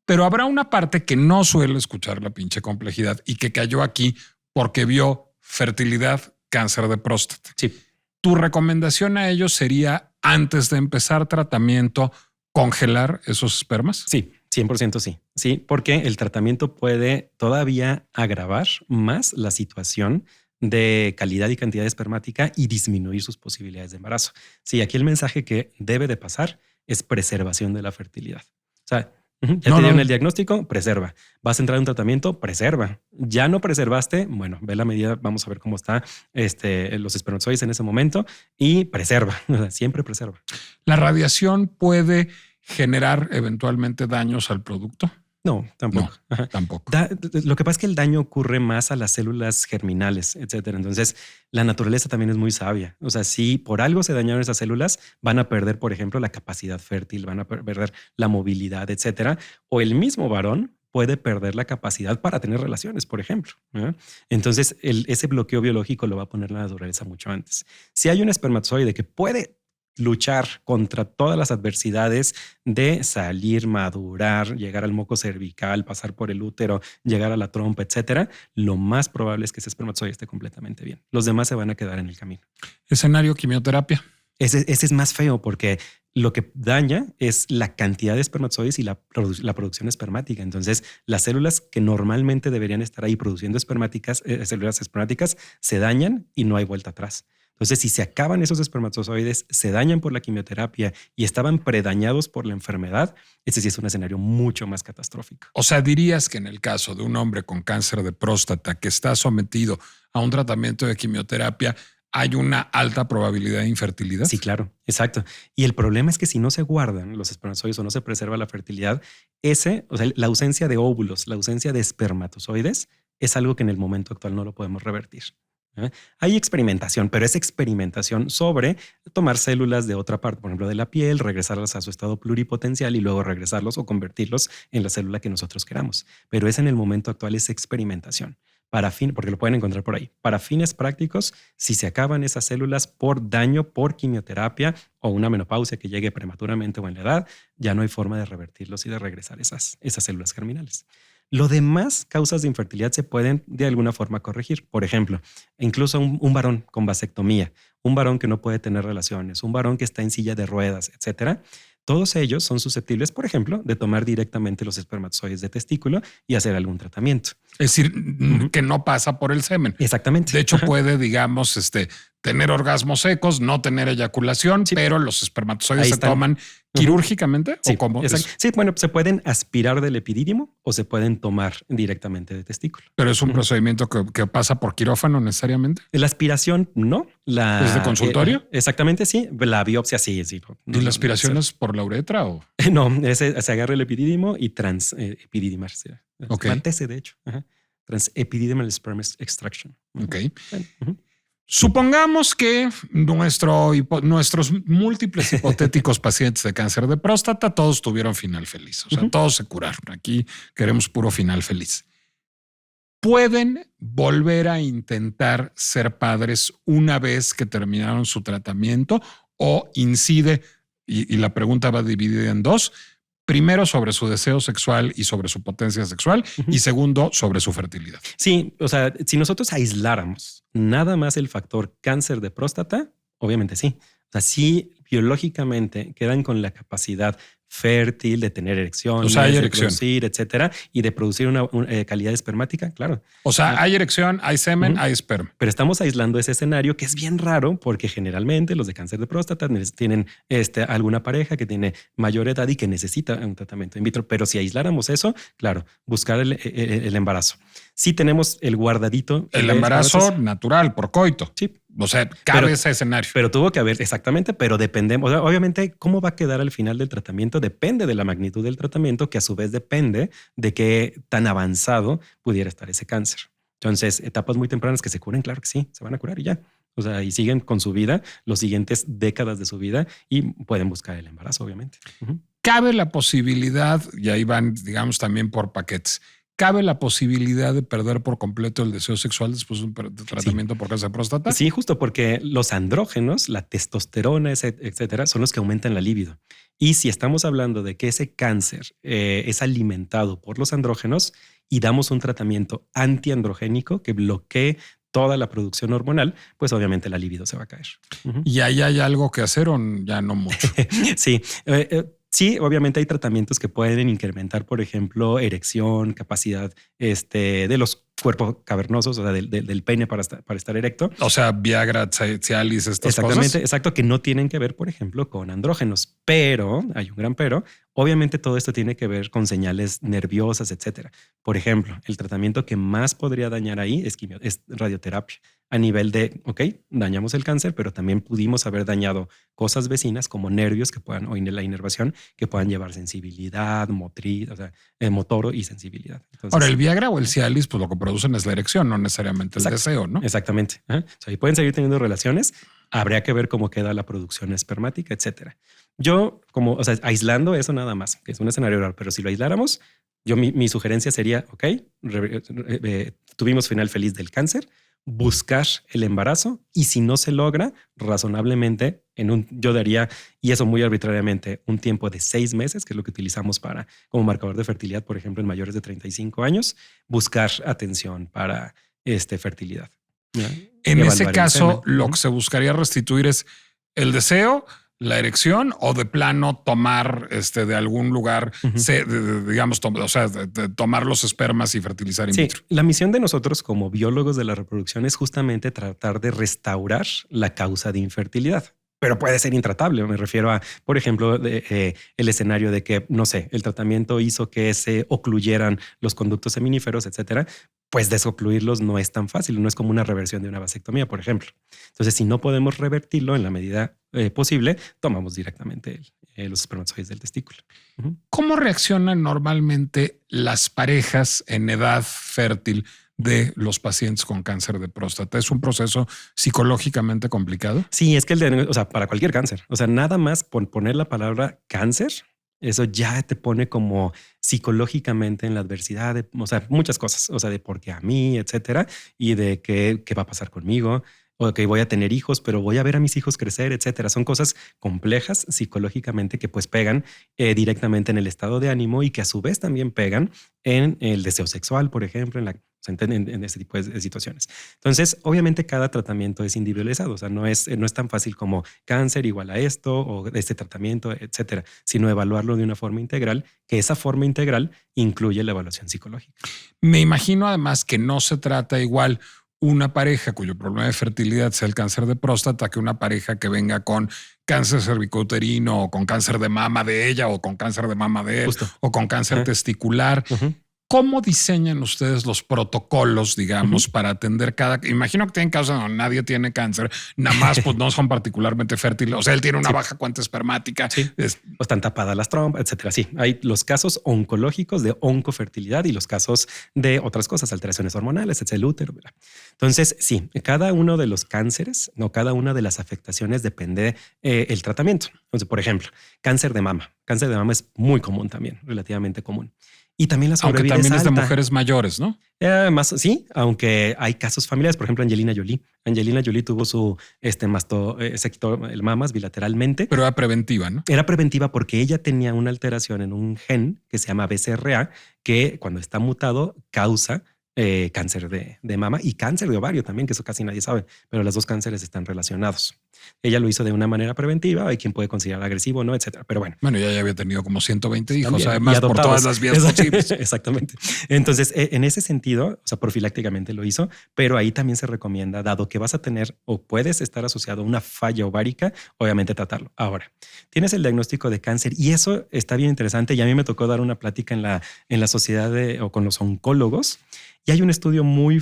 Pero habrá una parte que no suele escuchar la pinche complejidad y que cayó aquí porque vio fertilidad, cáncer de próstata. Sí. ¿Tu recomendación a ellos sería, antes de empezar tratamiento, congelar esos espermas? Sí, 100% sí. Sí, porque el tratamiento puede todavía agravar más la situación de calidad y cantidad espermática y disminuir sus posibilidades de embarazo. Sí, aquí el mensaje que debe de pasar es preservación de la fertilidad. O sea, ya te dieron el diagnóstico, preserva. Vas a entrar en un tratamiento, preserva. Ya no preservaste, bueno, ve la medida, vamos a ver cómo está los espermatozoides en ese momento y preserva, siempre preserva. ¿La radiación puede generar eventualmente daños al producto? No, tampoco. No, tampoco. Lo que pasa es que el daño ocurre más a las células germinales, etcétera. Entonces, la naturaleza también es muy sabia. O sea, si por algo se dañaron esas células, van a perder, por ejemplo, la capacidad fértil, van a perder la movilidad, etcétera. O el mismo varón puede perder la capacidad para tener relaciones, por ejemplo. Entonces, ese bloqueo biológico lo va a poner la naturaleza mucho antes. Si hay un espermatozoide que puede luchar contra todas las adversidades de salir, madurar, llegar al moco cervical, pasar por el útero, llegar a la trompa, etcétera, lo más probable es que ese espermatozoide esté completamente bien. Los demás se van a quedar en el camino. Escenario quimioterapia. Ese es más feo porque lo que daña es la cantidad de espermatozoides y la producción espermática. Entonces, las células que normalmente deberían estar ahí produciendo células espermáticas se dañan y no hay vuelta atrás. Entonces, si se acaban esos espermatozoides, se dañan por la quimioterapia y estaban predañados por la enfermedad, ese sí es un escenario mucho más catastrófico. O sea, dirías que en el caso de un hombre con cáncer de próstata que está sometido a un tratamiento de quimioterapia, hay una alta probabilidad de infertilidad. Sí, claro, exacto. Y el problema es que si no se guardan los espermatozoides o no se preserva la fertilidad, la ausencia de óvulos, la ausencia de espermatozoides es algo que en el momento actual no lo podemos revertir. Hay experimentación, pero es experimentación sobre tomar células de otra parte, por ejemplo, de la piel, regresarlas a su estado pluripotencial y luego regresarlos o convertirlos en la célula que nosotros queramos. Pero en el momento actual es experimentación. Porque lo pueden encontrar por ahí. Para fines prácticos, si se acaban esas células por daño, por quimioterapia o una menopausia que llegue prematuramente o en la edad, ya no hay forma de revertirlos y de regresar esas células germinales. Lo demás, causas de infertilidad se pueden de alguna forma corregir. Por ejemplo, incluso un varón con vasectomía, un varón que no puede tener relaciones, un varón que está en silla de ruedas, etcétera. Todos ellos son susceptibles, por ejemplo, de tomar directamente los espermatozoides de testículo y hacer algún tratamiento. Es decir, que no pasa por el semen. Exactamente. De hecho, puede, digamos, tener orgasmos secos, no tener eyaculación, pero los espermatozoides Ahí se están. toman quirúrgicamente. Sí, ¿O cómo? exacto. Sí, bueno, se pueden aspirar del epidídimo o se pueden tomar directamente de testículo. Pero es un procedimiento que pasa por quirófano necesariamente. La aspiración no. ¿Es de consultorio? Exactamente, sí. La biopsia sí. ¿Y la aspiración es por la uretra o? No, se agarra el epidídimo y transepididimarse. Okay. Antece, de hecho. Transepididymal sperm extraction. Ok. Supongamos que nuestros múltiples hipotéticos pacientes de cáncer de próstata todos tuvieron final feliz. O sea, todos se curaron. Aquí queremos puro final feliz. ¿Pueden volver a intentar ser padres una vez que terminaron su tratamiento o incide? Y la pregunta va dividida en dos. Primero, sobre su deseo sexual y sobre su potencia sexual. Y segundo, sobre su fertilidad. Sí, o sea, si nosotros aisláramos nada más el factor cáncer de próstata, obviamente sí. O sea, sí, biológicamente quedan con la capacidad fértil de tener erección, o sea, hay de erección, producir, etcétera, y de producir una calidad espermática, claro. O sea, hay erección, hay semen, hay esperma. Pero estamos aislando ese escenario que es bien raro porque generalmente los de cáncer de próstata tienen alguna pareja que tiene mayor edad y que necesita un tratamiento in vitro. Pero si aisláramos eso, claro, buscar el embarazo. Sí tenemos el guardadito. El embarazo natural por coito. Sí. O sea, cabe ese escenario. Pero tuvo que haber, exactamente, pero dependemos. O sea, obviamente, cómo va a quedar al final del tratamiento depende de la magnitud del tratamiento, que a su vez depende de qué tan avanzado pudiera estar ese cáncer. Entonces, etapas muy tempranas que se curen, claro que sí, se van a curar y ya. O sea, y siguen con su vida los siguientes décadas de su vida y pueden buscar el embarazo, obviamente. Cabe la posibilidad, y ahí van, digamos, también por paquetes. ¿Cabe la posibilidad de perder por completo el deseo sexual después de un tratamiento por cáncer de próstata? Sí, justo porque los andrógenos, la testosterona, etcétera, son los que aumentan la libido. Y si estamos hablando de que ese cáncer es alimentado por los andrógenos y damos un tratamiento antiandrogénico que bloquee toda la producción hormonal, pues obviamente la libido se va a caer. ¿Y ahí hay algo que hacer o ya no mucho? Sí. Sí, obviamente hay tratamientos que pueden incrementar, por ejemplo, erección, capacidad de los cuerpos cavernosos, o sea, del pene para estar erecto. O sea, Viagra, Cialis, estas Exactamente, cosas. exacto, que no tienen que ver, por ejemplo, con andrógenos. Pero, hay un gran pero, obviamente todo esto tiene que ver con señales nerviosas, etcétera. Por ejemplo, el tratamiento que más podría dañar ahí es radioterapia. A nivel de, dañamos el cáncer, pero también pudimos haber dañado cosas vecinas como nervios que puedan, o la inervación, que puedan llevar sensibilidad, motriz, o sea, motor y sensibilidad. Entonces, ahora, el Viagra o el Cialis, pues lo que producen es la erección, no necesariamente el deseo, ¿no? Exactamente. O sea, y pueden seguir teniendo relaciones. Habría que ver cómo queda la producción espermática, etcétera. Yo, aislando eso nada más, que es un escenario raro, pero si lo aisláramos, mi sugerencia sería, tuvimos final feliz del cáncer, buscar el embarazo y si no se logra razonablemente yo daría, y eso muy arbitrariamente, un tiempo de 6 meses, que es lo que utilizamos como marcador de fertilidad, por ejemplo, en mayores de 35 años, buscar atención para fertilidad. En ese caso, lo que se buscaría restituir es el deseo, la erección o de plano tomar de algún lugar, digamos, tomar los espermas y fertilizar in vitro. La misión de nosotros como biólogos de la reproducción es justamente tratar de restaurar la causa de infertilidad. Pero puede ser intratable. Me refiero a, por ejemplo, el escenario de que, no sé, el tratamiento hizo que se ocluyeran los conductos seminíferos, etcétera. Pues desocluirlos no es tan fácil. No es como una reversión de una vasectomía, por ejemplo. Entonces, si no podemos revertirlo en la medida posible, tomamos directamente los espermatozoides del testículo. ¿Cómo reaccionan normalmente las parejas en edad fértil de los pacientes con cáncer de próstata? ¿Es un proceso psicológicamente complicado? Sí, es que para cualquier cáncer, nada más por poner la palabra cáncer, eso ya te pone como psicológicamente en la adversidad, muchas cosas, de por qué a mí, etcétera, y de qué va a pasar conmigo. O que voy a tener hijos, pero voy a ver a mis hijos crecer, etcétera. Son cosas complejas psicológicamente que pues pegan directamente en el estado de ánimo y que a su vez también pegan en el deseo sexual, por ejemplo, en ese tipo de situaciones. Entonces, obviamente cada tratamiento es individualizado, no es tan fácil como cáncer igual a esto o este tratamiento, etcétera, sino evaluarlo de una forma integral, que esa forma integral incluye la evaluación psicológica. Me imagino además que no se trata igual una pareja cuyo problema de fertilidad sea el cáncer de próstata que una pareja que venga con cáncer cervicouterino o con cáncer de mama de ella o con cáncer de mama de él. Justo. O con cáncer testicular. ¿Cómo diseñan ustedes los protocolos, digamos, para atender cada... Imagino que tienen casos donde nadie tiene cáncer, nada más pues no son particularmente fértiles. O sea, él tiene una baja cuenta espermática. Sí. O están tapadas las trompas, etcétera. Sí, hay los casos oncológicos de oncofertilidad y los casos de otras cosas, alteraciones hormonales, etcétera, el útero. Entonces, sí, cada uno de los cánceres, no cada una de las afectaciones depende el tratamiento. Entonces, por ejemplo, cáncer de mama. Cáncer de mama es muy común también, relativamente común. Y también la sobrevida aunque también es de mujeres mayores, ¿no? Más sí, aunque hay casos familiares. Por ejemplo, Angelina Jolie. Angelina Jolie tuvo su se quitó el mamas bilateralmente. Pero era preventiva, ¿no? Era preventiva porque ella tenía una alteración en un gen que se llama BCRA, que cuando está mutado causa cáncer de mama y cáncer de ovario también, que eso casi nadie sabe, pero los dos cánceres están relacionados. Ella lo hizo de una manera preventiva, hay quien puede considerar agresivo, no, etcétera. Pero bueno. Bueno, ella ya había tenido como 120 hijos, también, además por todas las vías posibles. Exactamente. Entonces, en ese sentido, o sea, profilácticamente lo hizo, pero ahí también se recomienda, dado que vas a tener o puedes estar asociado a una falla ovárica, obviamente tratarlo. Ahora, tienes el diagnóstico de cáncer y eso está bien interesante. Y a mí me tocó dar una plática en la sociedad o con los oncólogos. Y hay un estudio muy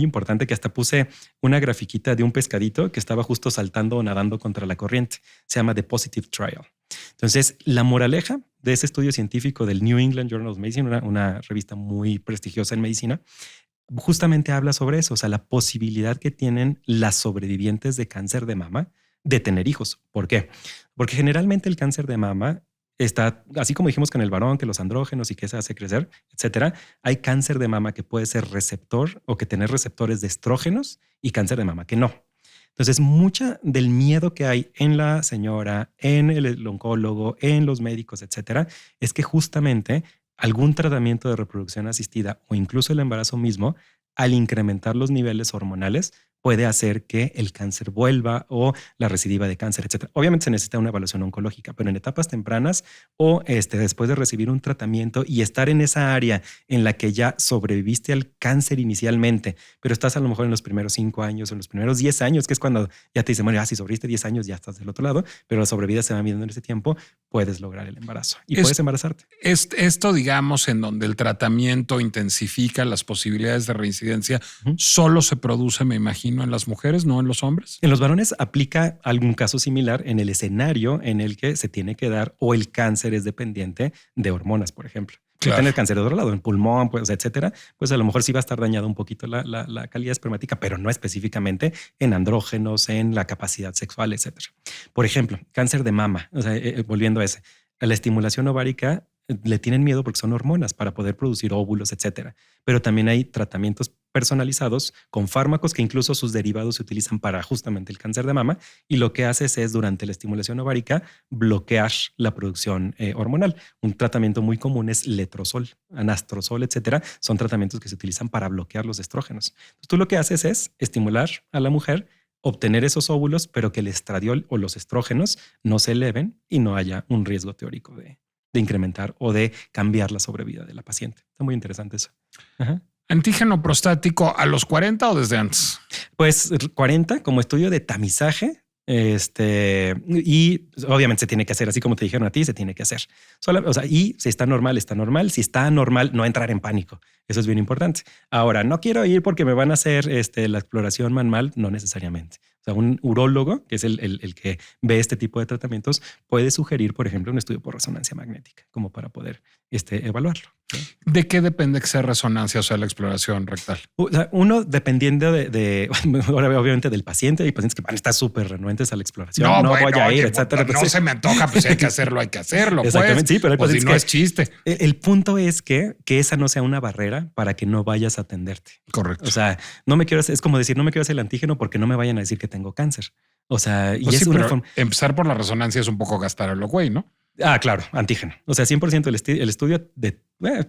importante que hasta puse una grafiquita de un pescadito que estaba justo saltando o nadando contra la corriente. Se llama The Positive Trial. Entonces, la moraleja de ese estudio científico del New England Journal of Medicine, una revista muy prestigiosa en medicina, justamente habla sobre eso, o sea, la posibilidad que tienen las sobrevivientes de cáncer de mama de tener hijos. ¿Por qué? Porque generalmente el cáncer de mama está, así como dijimos con el varón, que los andrógenos y que se hace crecer, etcétera, hay cáncer de mama que puede ser receptor o que tener receptores de estrógenos y cáncer de mama que no. Entonces, mucha del miedo que hay en la señora, en el oncólogo, en los médicos, etcétera, es que justamente algún tratamiento de reproducción asistida o incluso el embarazo mismo, al incrementar los niveles hormonales, puede hacer que el cáncer vuelva o la recidiva de cáncer, etcétera. Obviamente se necesita una evaluación oncológica, pero en etapas tempranas o después de recibir un tratamiento y estar en esa área en la que ya sobreviviste al cáncer inicialmente, pero estás a lo mejor en los primeros 5 años o en los primeros 10 años, que es cuando ya te dicen, bueno, si sobreviviste 10 años ya estás del otro lado, pero la sobrevida se va viendo en ese tiempo, puedes lograr el embarazo y puedes embarazarte. Esto, digamos, en donde el tratamiento intensifica las posibilidades de reincidencia, solo se produce, me imagino, en las mujeres, no en los hombres. En los varones aplica algún caso similar en el escenario en el que se tiene que dar o el cáncer es dependiente de hormonas, por ejemplo. Claro. Tener cáncer de otro lado, en pulmón, pues, etcétera, pues a lo mejor sí va a estar dañado un poquito la calidad espermática, pero no específicamente en andrógenos, en la capacidad sexual, etcétera. Por ejemplo, cáncer de mama, o sea, volviendo a ese, a la estimulación ovárica le tienen miedo porque son hormonas para poder producir óvulos, etcétera. Pero también hay tratamientos personalizados con fármacos que incluso sus derivados se utilizan para justamente el cáncer de mama y lo que haces es durante la estimulación ovárica bloquear la producción hormonal. Un tratamiento muy común es letrozol, anastrozol, etcétera. Son tratamientos que se utilizan para bloquear los estrógenos. Entonces, tú lo que haces es estimular a la mujer, obtener esos óvulos, pero que el estradiol o los estrógenos no se eleven y no haya un riesgo teórico de incrementar o de cambiar la sobrevida de la paciente. Está muy interesante eso. Ajá. ¿Antígeno prostático a los 40 o desde antes? Pues 40 como estudio de tamizaje. Y obviamente se tiene que hacer así como te dijeron a ti, se tiene que hacer. Y si está normal, está normal. Si está anormal, no entrar en pánico. Eso es bien importante. Ahora, no quiero ir porque me van a hacer la exploración manual, no necesariamente. O sea, un urólogo, que es el que ve este tipo de tratamientos, puede sugerir, por ejemplo, un estudio por resonancia magnética, como para poder evaluarlo. ¿Sí? ¿De qué depende que sea resonancia, o sea, la exploración rectal? O sea, uno dependiendo obviamente del paciente. Hay pacientes que van a estar súper renuentes a la exploración. No voy a ir, etcétera. No se me antoja, pues hay que hacerlo, hay que hacerlo. Exactamente, pues. Sí, pero hay pues si no es chiste. El punto es que esa no sea una barrera para que no vayas a atenderte. Correcto. O sea, es como decir, no me quiero hacer el antígeno porque no me vayan a decir que tengo cáncer. O sea, pues y sí, es una forma. Empezar por la resonancia es un poco gastar el güey, ¿no? Ah, claro, antígeno. O sea, 100% el estudio de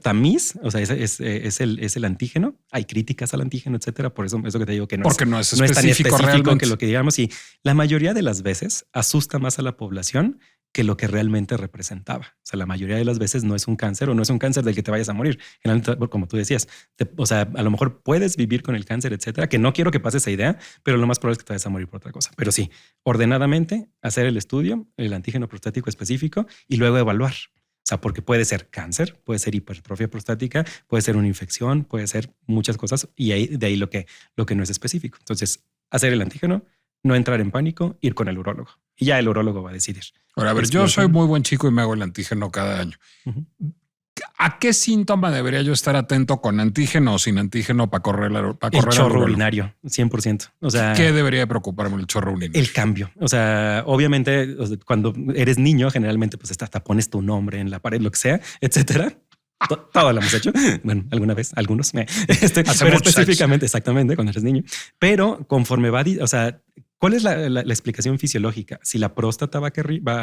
tamiz, o sea, es el antígeno. Hay críticas al antígeno, etcétera. Por eso que te digo que no es tan específico realmente. Que lo que digamos. Y la mayoría de las veces asusta más a la población que lo que realmente representaba. O sea, la mayoría de las veces no es un cáncer o no es un cáncer del que te vayas a morir. Generalmente, como tú decías, o sea, a lo mejor puedes vivir con el cáncer, etcétera, que no quiero que pase esa idea, pero lo más probable es que te vayas a morir por otra cosa. Pero sí, ordenadamente hacer el estudio, el antígeno prostático específico y luego evaluar. O sea, porque puede ser cáncer, puede ser hipertrofia prostática, puede ser una infección, puede ser muchas cosas y de ahí lo que no es específico. Entonces, hacer el antígeno, no entrar en pánico, ir con el urólogo y ya el urólogo va a decidir. Ahora, a ver, yo soy muy buen chico y me hago el antígeno cada año. Uh-huh. ¿A qué síntoma debería yo estar atento con antígeno o sin antígeno para correr el chorro urinario, 100%. O sea, ¿qué debería preocuparme el chorro urinario? El cambio. O sea, obviamente, cuando eres niño, generalmente, pues hasta pones tu nombre en la pared, lo que sea, etcétera. Todo lo hemos hecho. Bueno, alguna vez, algunos. Pero específicamente, exactamente, cuando eres niño. Pero conforme o sea, ¿cuál es la explicación fisiológica? Si la próstata va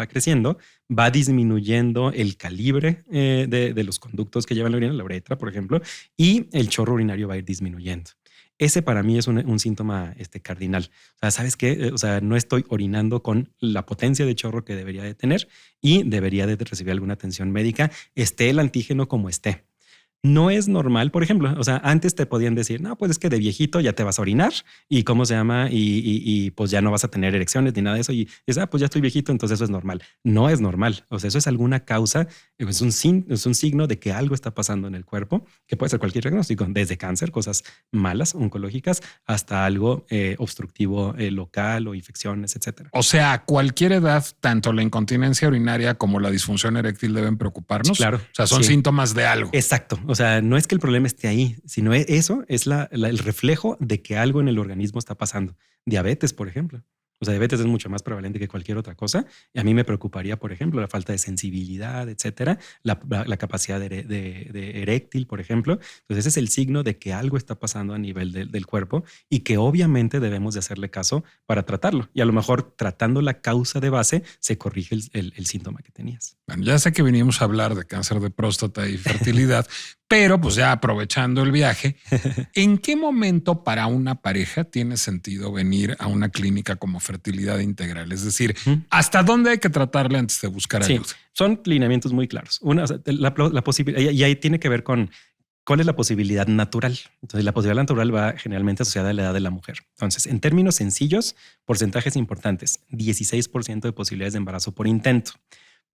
creciendo, va disminuyendo el calibre de los conductos que llevan la orina, la uretra, por ejemplo, y el chorro urinario va a ir disminuyendo. Ese para mí es un síntoma cardinal. O sea, ¿sabes qué? O sea, no estoy orinando con la potencia de chorro que debería de tener y debería de recibir alguna atención médica, esté el antígeno como esté. No es normal, por ejemplo, o sea, antes te podían decir, no, pues es que de viejito ya te vas a orinar y cómo se llama y pues ya no vas a tener erecciones ni nada de eso y dices, pues ya estoy viejito, entonces eso es normal. No es normal, o sea, eso es alguna causa, es un signo de que algo está pasando en el cuerpo, que puede ser cualquier diagnóstico, desde cáncer, cosas malas, oncológicas, hasta algo obstructivo local o infecciones, etcétera. O sea, a cualquier edad, tanto la incontinencia urinaria como la disfunción eréctil deben preocuparnos. Sí, claro. O sea, son síntomas de algo. Exacto. O sea, no es que el problema esté ahí, sino eso es el reflejo de que algo en el organismo está pasando. Diabetes, por ejemplo. O sea, diabetes es mucho más prevalente que cualquier otra cosa. Y a mí me preocuparía, por ejemplo, la falta de sensibilidad, etcétera, la capacidad de eréctil, por ejemplo. Entonces, ese es el signo de que algo está pasando a nivel del cuerpo y que obviamente debemos de hacerle caso para tratarlo. Y a lo mejor tratando la causa de base se corrige el síntoma que tenías. Bueno, ya sé que vinimos a hablar de cáncer de próstata y fertilidad, pero pues ya aprovechando el viaje, ¿en qué momento para una pareja tiene sentido venir a una clínica como Fertilidad Integral? Es decir, ¿hasta dónde hay que tratarle antes de buscar ayuda? Sí, son lineamientos muy claros. Una, o sea, la posibilidad, y ahí tiene que ver con cuál es la posibilidad natural. Entonces, la posibilidad natural va generalmente asociada a la edad de la mujer. Entonces, en términos sencillos, porcentajes importantes, 16% de posibilidades de embarazo por intento.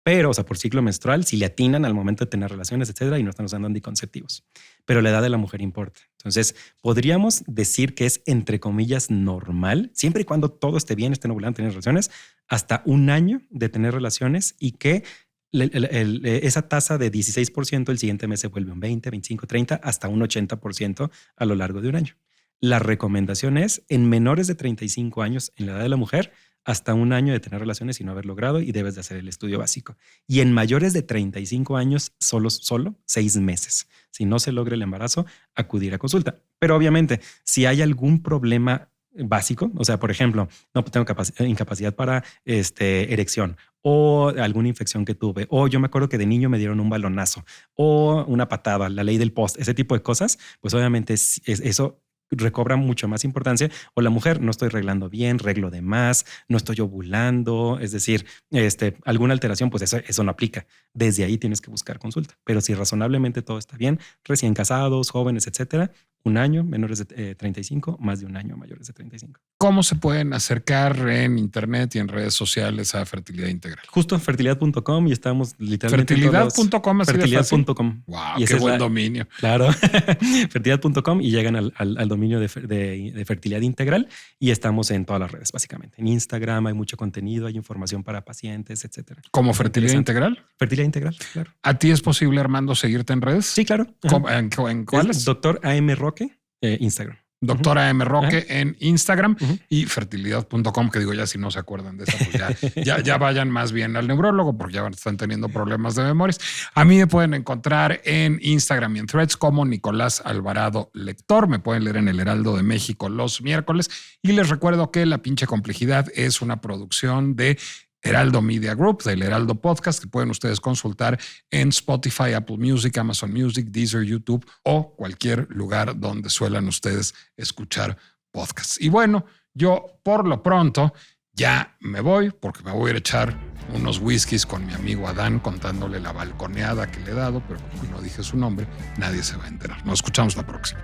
Pero, o sea, por ciclo menstrual, si le atinan al momento de tener relaciones, etcétera, y no están usando anticonceptivos. Pero la edad de la mujer importa. Entonces, podríamos decir que es, entre comillas, normal, siempre y cuando todo esté bien, estén ovulando, tener relaciones, hasta un año de tener relaciones y que esa tasa de 16% el siguiente mes se vuelve un 20, 25, 30, hasta un 80% a lo largo de un año. La recomendación es en menores de 35 años en la edad de la mujer, hasta un año de tener relaciones y no haber logrado y debes de hacer el estudio básico. Y en mayores de 35 años, solo 6 meses. Si no se logra el embarazo, acudir a consulta. Pero obviamente, si hay algún problema básico, o sea, por ejemplo, no tengo incapacidad para erección o alguna infección que tuve, o yo me acuerdo que de niño me dieron un balonazo o una patada, la ley del post, ese tipo de cosas, pues obviamente eso recobra mucho más importancia. O la mujer, no estoy reglando bien, reglo de más, no estoy ovulando, es decir, alguna alteración, pues eso no aplica. Desde ahí tienes que buscar consulta. Pero si razonablemente todo está bien, recién casados, jóvenes, etcétera, un año, menores de 35, más de un año, mayores de 35. ¿Cómo se pueden acercar en internet y en redes sociales a Fertilidad Integral? Justo fertilidad.com y estamos literalmente fertilidad.com. Fertilidad.com. Wow, y qué buen dominio. Claro. fertilidad.com y llegan al dominio de Fertilidad Integral y estamos en todas las redes, básicamente. En Instagram hay mucho contenido, hay información para pacientes, etcétera. ¿Como Fertilidad Integral? Fertilidad Integral, claro. ¿A ti es posible, Armando, seguirte en redes? Sí, claro. ¿En cuáles? Doctor A.M. Roque, Instagram. Doctora M. Roque en Instagram y fertilidad.com, que digo, ya si no se acuerdan de esa, pues ya vayan más bien al neurólogo porque ya están teniendo problemas de memorias. A mí me pueden encontrar en Instagram y en Threads como Nicolás Alvarado Lector. Me pueden leer en El Heraldo de México los miércoles y les recuerdo que La Pinche Complejidad es una producción de Heraldo Media Group, del Heraldo Podcast, que pueden ustedes consultar en Spotify, Apple Music, Amazon Music, Deezer, YouTube o cualquier lugar donde suelan ustedes escuchar podcasts. Y bueno, yo por lo pronto Ya me voy porque me voy a ir a echar unos whiskies con mi amigo Adán contándole la balconeada que le he dado, pero como no dije su nombre, nadie se va a enterar. Nos escuchamos la próxima.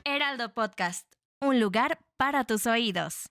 Heraldo Podcast, un lugar para tus oídos.